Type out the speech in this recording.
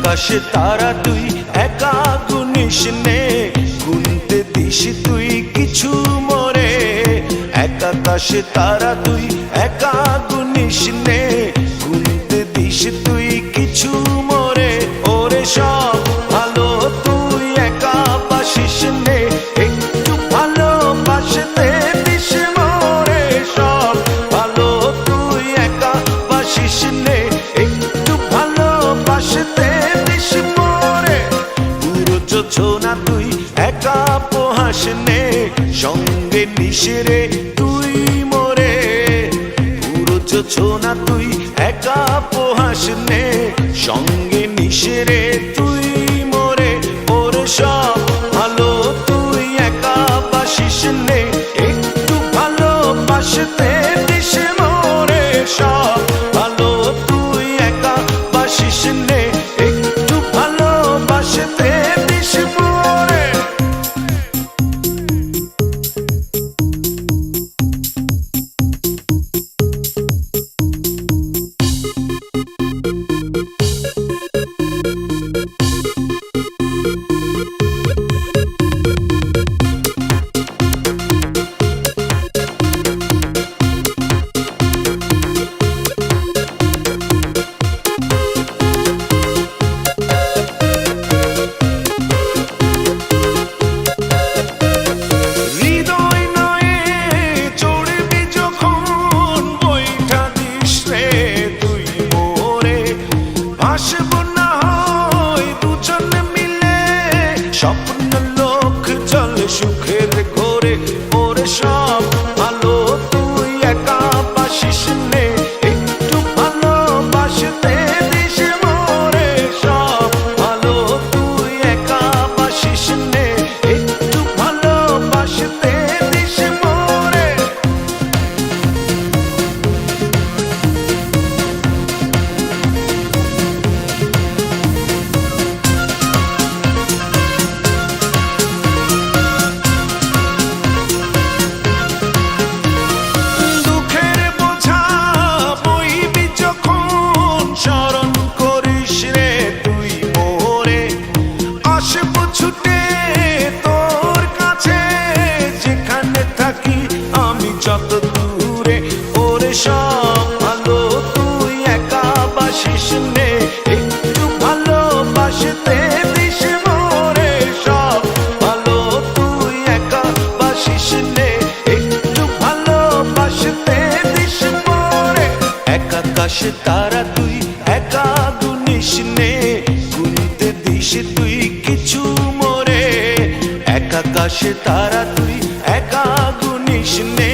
আকাশে তারা তুই একা গুনিস নে, গুনতে দিস তুই কিছু মোরে। এক আকাশে তারা তুই একা গুনিস নে, গুনতে দিস তুই কিছু মোরে। ওরে সব ভালো তুই একা বাসিস নে, একটু ভালোবাসতে দিস মোরে। সব ভালো তুই একা বাসিস নে, একটু ভালোবাসতে দিস মোরে। পুরো যোছনা তুই একা পোহাস নে, সঙ্গে নিস রে তুই মোরে। পুরো যোছনা তুই একা পোহাস নে, সঙ্গে নিস রে তুই মোরে। ওরে সব ভালো তুই একা বাসিস নে, একটু ভালোবাসতে দিস মোরে। সব ভালো তুই একা বাসিস নে, একটু ভালোবাসতে দিস মোরে। স্বপ্ন লোক চলে সুখের ঘরে। ওরে সব ভালো তুই একা বাসিস নে, একটু ভালোবাসতে দিস মোরে। সব ভালো তুই একা বাসিস নে, একটু ভালোবাসতে দিস মোরে। যত দূরে ওরে সব ভালো তুই একা বাসিস নে, একটু ভালোবাসতে দিস মোরে। সব ভালো তুই একা বাসিস নে, একটু ভালোবাসতে দিস মোরে। এক আকাশে তারা তুই একা গুনিস নে, গুনতে দিস তুই কিছু মোরে। এক আকাশে তারা তুই একা গুনিস নে,